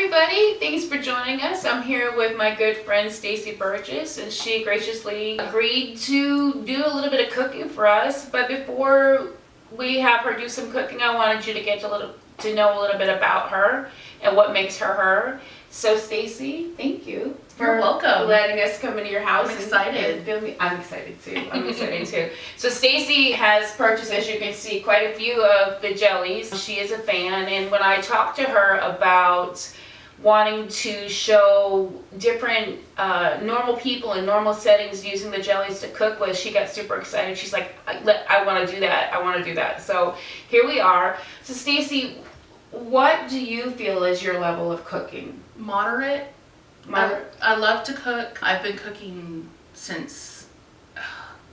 everybody, thanks for joining us. I'm here with my good friend Stacy Burgess, and she graciously agreed to do a little bit of cooking for us. But before we have her do some cooking, I wanted you to get to know a little bit about her and what makes her her. So Stacy, thank you You're welcome. letting us come into your house. I'm excited. And film me. I'm excited too. I'm excited too. So Stacy has purchased, as you can see, quite a few of the jellies. She is a fan, and when I talked to her about wanting to show different normal people in normal settings using the jellies to cook with, she got super excited. She's like, I want to do that. I want to do that. So here we are. So Stacy, what do you feel is your level of cooking? Moderate. I love to cook. I've been cooking since,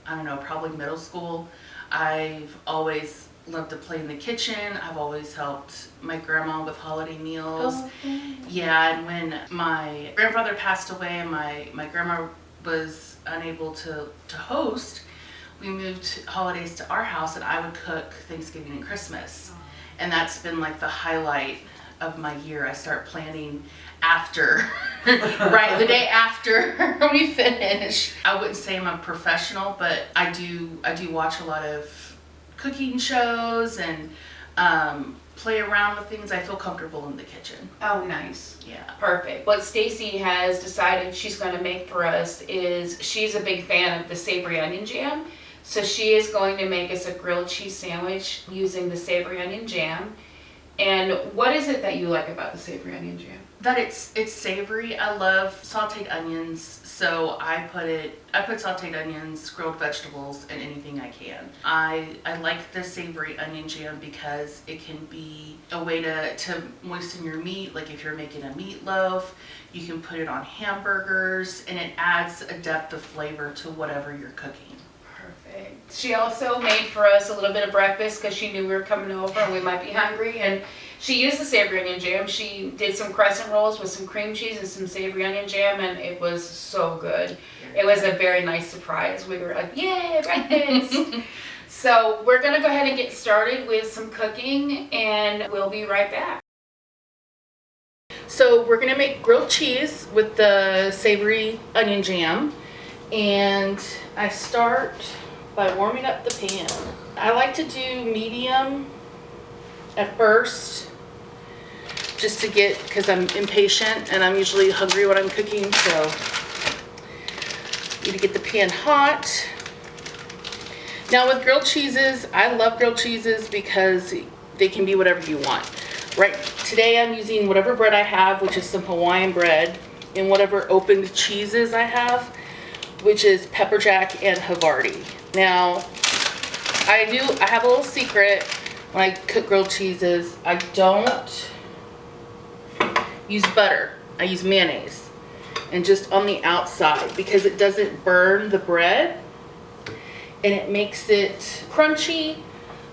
I don't know, probably middle school. I've always loved to play in the kitchen. I've always helped my grandma with holiday meals. Oh, okay. Yeah, and when my grandfather passed away and my grandma was unable to host, we moved holidays to our house, and I would cook Thanksgiving and Christmas. And that's been like the highlight of my year. I start planning after, right, the day after we finish. I wouldn't say I'm a professional, but I do watch a lot of cooking shows and play around with things. I feel comfortable in the kitchen. Oh, nice. Yeah. Perfect. What Stacy has decided she's going to make for us is she's a big fan of the savory onion jam. So she is going to make us a grilled cheese sandwich using the savory onion jam. And what is it that you like about the savory onion jam? That it's savory. I love sauteed onions, so I put sauteed onions, grilled vegetables, and anything I can. I like the savory onion jam because it can be a way to moisten your meat. Like if you're making a meatloaf, you can put it on hamburgers, and it adds a depth of flavor to whatever you're cooking. Perfect. She also made for us a little bit of breakfast because she knew we were coming over and we might be hungry. And she used the savory onion jam. She did some crescent rolls with some cream cheese and some savory onion jam, and it was so good. It was a very nice surprise. We were like, yay, breakfast. So we're going to go ahead and get started with some cooking, and we'll be right back. So we're going to make grilled cheese with the savory onion jam. And I start by warming up the pan. I like to do medium at first, just to get, because I'm impatient and I'm usually hungry when I'm cooking, so need to get the pan hot. Now with grilled cheeses, I love grilled cheeses because they can be whatever you want. Right, today I'm using whatever bread I have, which is some Hawaiian bread, and whatever opened cheeses I have, which is pepper jack and Havarti. Now, I have a little secret when I cook grilled cheeses. I don't use butter. I use mayonnaise, and just on the outside, because it doesn't burn the bread, and it makes it crunchy,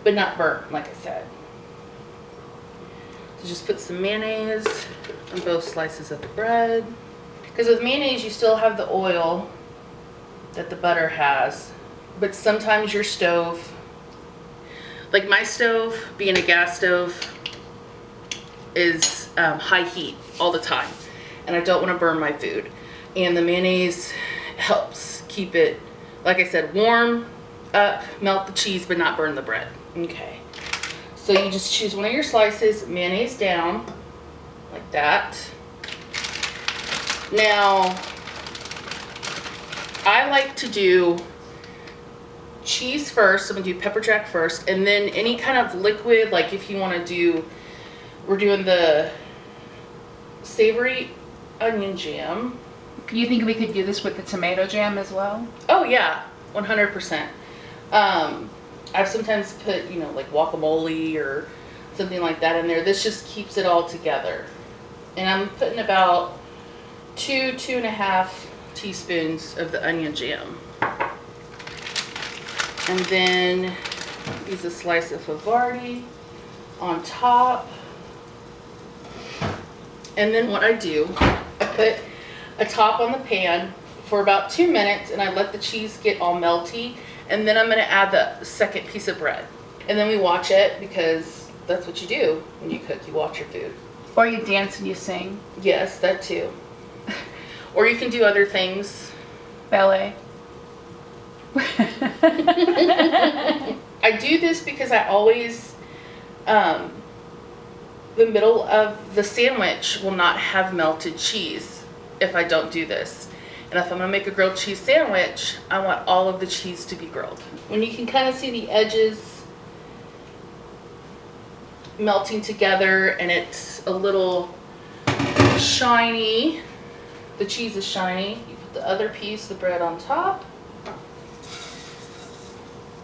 but not burnt, like I said. So just put some mayonnaise on both slices of the bread. Because with mayonnaise, you still have the oil that the butter has, but sometimes your stove, like my stove being a gas stove, is high heat all the time, and I don't want to burn my food, and the mayonnaise helps keep it, like I said, warm up, melt the cheese, but not burn the bread. Okay, so you just choose one of your slices, mayonnaise down like that. Now I like to do cheese first. I'm gonna do pepper jack first, and then any kind of liquid, like if you want to do, we're doing the savory onion jam. You think we could do this with the tomato jam as well? Oh yeah, 100%. I've sometimes put, like guacamole or something like that in there. This just keeps it all together. And I'm putting about 2.5 teaspoons of the onion jam, and then use a slice of Havarti on top. And then what I do, I put a top on the pan for about 2 minutes, and I let the cheese get all melty, and then I'm going to add the second piece of bread, and then we watch it, because that's what you do when you cook, you watch your food. Or you dance and you sing. Yes, that too. Or you can do other things. Ballet. I do this because I always, the middle of the sandwich will not have melted cheese if I don't do this. And if I'm gonna make a grilled cheese sandwich, I want all of the cheese to be grilled. When you can kind of see the edges melting together and it's a little shiny, the cheese is shiny, you put the other piece, the bread on top.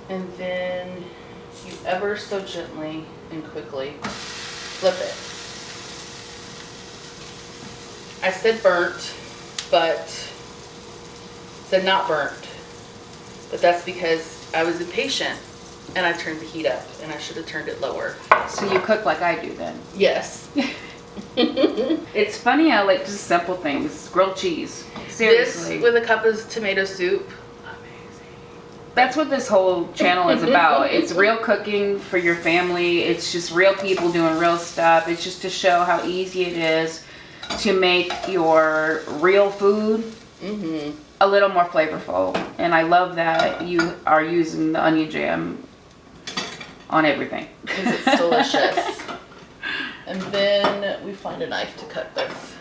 And then you ever so gently and quickly flip it. I said burnt, but said not burnt. But that's because I was impatient and I turned the heat up and I should have turned it lower. So you cook like I do then? Yes. It's funny how like just simple things. Grilled cheese. Seriously. This with a cup of tomato soup. That's what this whole channel is about. It's real cooking for your family. It's just real people doing real stuff. It's just to show how easy it is to make your real food a little more flavorful. And I love that you are using the onion jam on everything. Because it's delicious. And then we find a knife to cut this.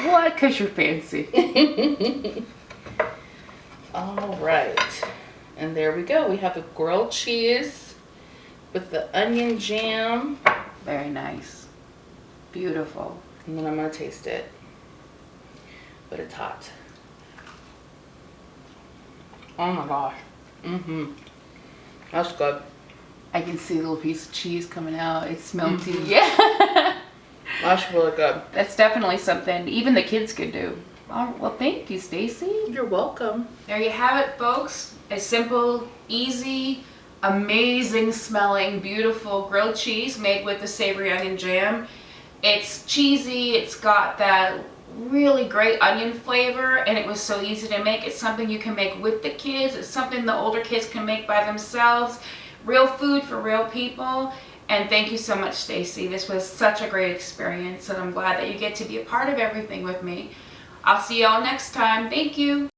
What? Because you're fancy. All right. And there we go. We have a grilled cheese with the onion jam. Very nice. Beautiful. And then I'm going to taste it. But it's hot. Oh my gosh. That's good. I can see a little piece of cheese coming out. It's melty. Yeah. That's really good. That's definitely something even the kids could do. Oh, well, thank you, Stacy. You're welcome. There you have it, folks. A simple, easy, amazing smelling, beautiful grilled cheese made with the savory onion jam. It's cheesy. It's got that really great onion flavor, and it was so easy to make. It's something you can make with the kids. It's something the older kids can make by themselves. Real food for real people. And thank you so much, Stacy. This was such a great experience, and I'm glad that you get to be a part of everything with me. I'll see you all next time. Thank you.